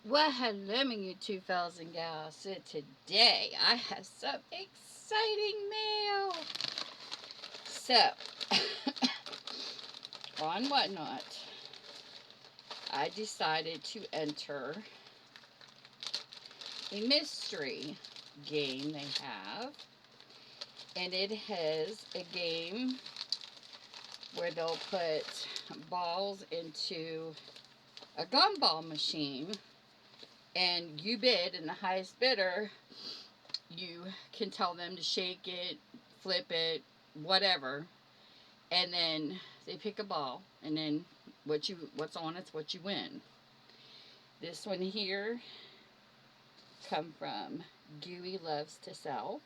Well, hello, my YouTube fellas and gals. So today I have some exciting mail. So, on Whatnot, I decided to enter a mystery game they have. And it has a game where they'll put balls into a gumball machine. And you bid, and the highest bidder, you can tell them to shake it, flip it, whatever, and then they pick a ball, and then what's on it's what you win. This one here come from gooeyluvs2sell,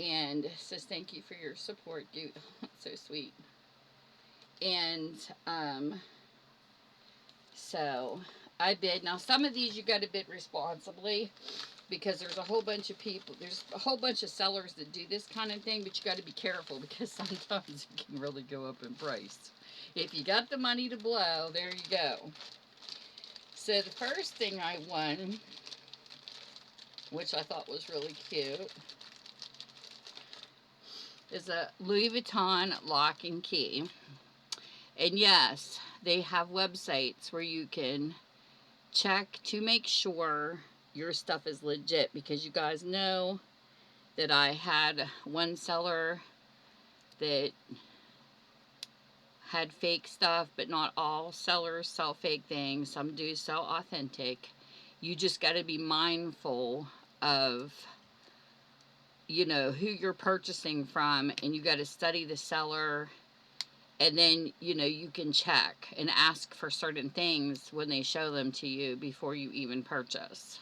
and says thank you for your support, Goo. So sweet. And so I bid. Now some of these you got to bid responsibly, because there's a whole bunch of people, there's a whole bunch of sellers that do this kind of thing, but you got to be careful because sometimes it can really go up in price. If you got the money to blow, there you go. So the first thing I won, which I thought was really cute, is a Louis Vuitton lock and key. And yes, they have websites where you can check to make sure your stuff is legit, because you guys know that I had one seller that had fake stuff, but not all sellers sell fake things. Some do sell authentic. You just got to be mindful of, who you're purchasing from, and you got to study the seller. And then, you can check and ask for certain things when they show them to you before you even purchase.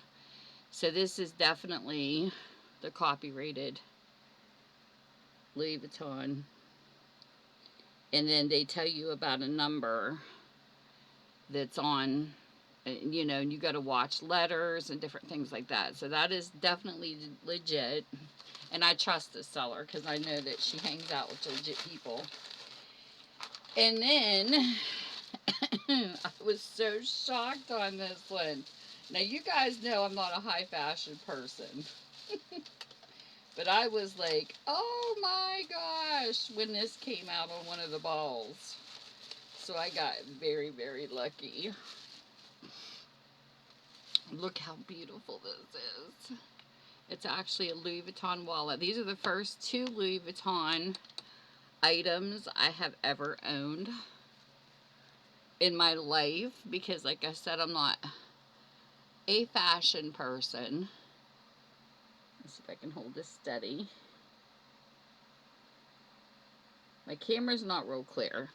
So this is definitely the copyrighted Louis Vuitton. And then they tell you about a number that's on, and you got to watch letters and different things like that. So that is definitely legit. And I trust this seller because I know that she hangs out with legit people. And then I was so shocked on this one. Now, you guys know I'm not a high fashion person. But I was like, oh my gosh, when this came out on one of the balls. So I got very, very lucky. Look how beautiful this is. It's actually a Louis Vuitton wallet. These are the first two Louis Vuitton items I have ever owned in my life, because like I said, I'm not a fashion person. Let's see if I can hold this steady. My camera's not real clear.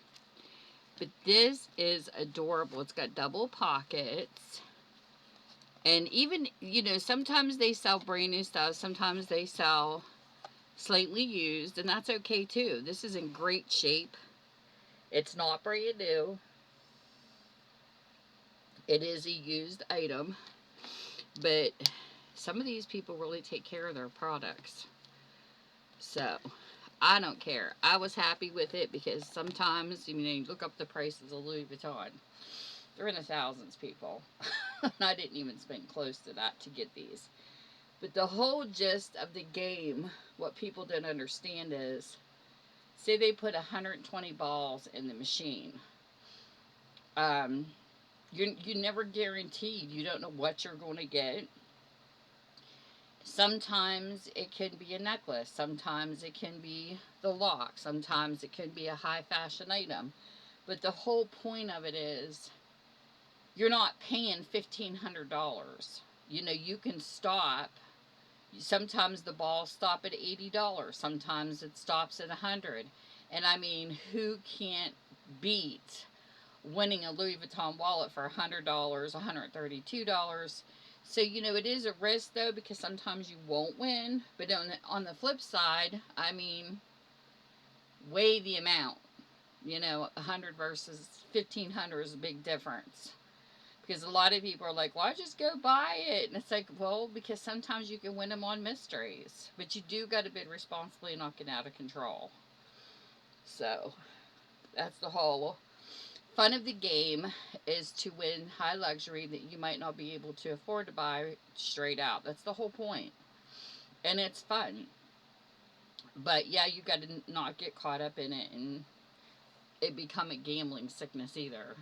But this is adorable. It's got double pockets. And even, sometimes they sell brand new stuff. Sometimes they sell slightly used. And that's okay too. This is in great shape. It's not brand new. It is a used item. But some of these people really take care of their products. So, I don't care. I was happy with it because sometimes, you look up the prices of Louis Vuitton. They're in the thousands, people. And I didn't even spend close to that to get these. But the whole gist of the game, what people don't understand is, say they put 120 balls in the machine. You're never guaranteed. You don't know what you're going to get. Sometimes it can be a necklace. Sometimes it can be the lock. Sometimes it can be a high fashion item. But the whole point of it is, you're not paying $1,500. You can stop. Sometimes the balls stop at $80. Sometimes it stops at $100. And I mean, who can't beat winning a Louis Vuitton wallet for $100, $132? So, it is a risk, though, because sometimes you won't win. But on the flip side, I mean, weigh the amount. 100 versus 1,500 is a big difference. Because a lot of people are like, why just go buy it? And it's like, well, because sometimes you can win them on mysteries. But you do got to bid responsibly and not get out of control. So, that's the whole fun of the game is to win high luxury that you might not be able to afford to buy straight out. That's the whole point. And it's fun. But yeah, you got to not get caught up in it and it become a gambling sickness either.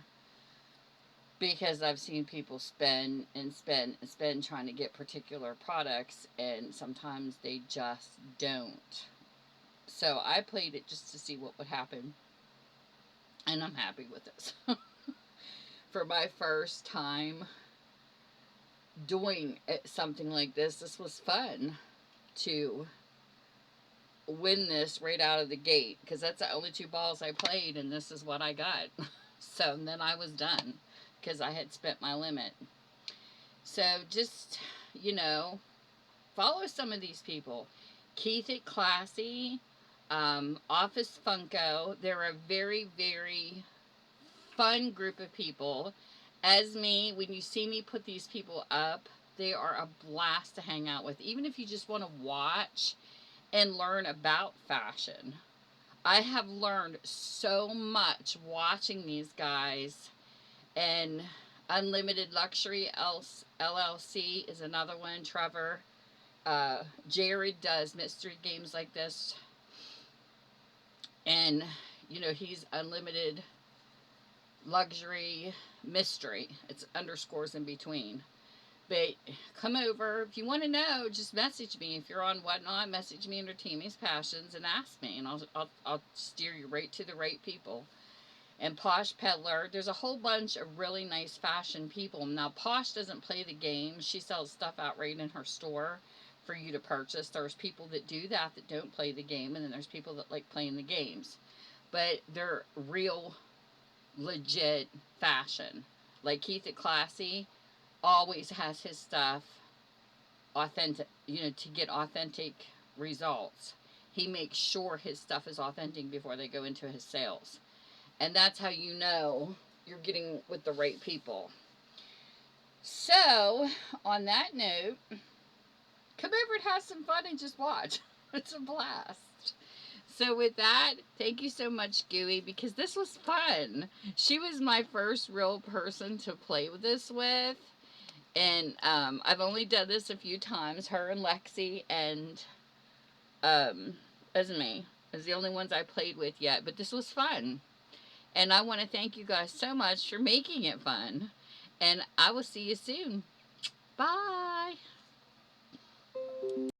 Because I've seen people spend and spend and spend trying to get particular products, and sometimes they just don't. So I played it just to see what would happen, and I'm happy with this. For my first time doing something like this was fun to win this right out of the gate because that's the only two balls I played, and this is what I got. So then I was done because I had spent my limit. So just, you know, follow some of these people. Keith at Classy, Office Funko. They're a very, very fun group of people. As me, when you see me put these people up, they are a blast to hang out with. Even if you just want to watch and learn about fashion. I have learned so much watching these guys. And Unlimited Luxury LLC is another one. Trevor. Jared does mystery games like this. And, you know, he's Unlimited Luxury Mystery. It's underscores in between. But come over. If you want to know, just message me. If you're on Whatnot, message me under Tammy's Passions and ask me. And I'll steer you right to the right people. And Posh Peddler. There's a whole bunch of really nice fashion people. Now, Posh doesn't play the game. She sells stuff outright in her store for you to purchase. There's people that do that don't play the game. And then there's people that like playing the games. But they're real, legit fashion. Like Keith at Classy always has his stuff authentic, you know, to get authentic results. He makes sure his stuff is authentic before they go into his sales. And that's how you know you're getting with the right people. So, on that note, come over and have some fun and just watch. It's a blast. So with that, thank you so much, Gooey, because this was fun. She was my first real person to play with this with. And I've only done this a few times. Her and Lexi and Esme is the only ones I played with yet. But this was fun. And I want to thank you guys so much for making it fun. And I will see you soon. Bye.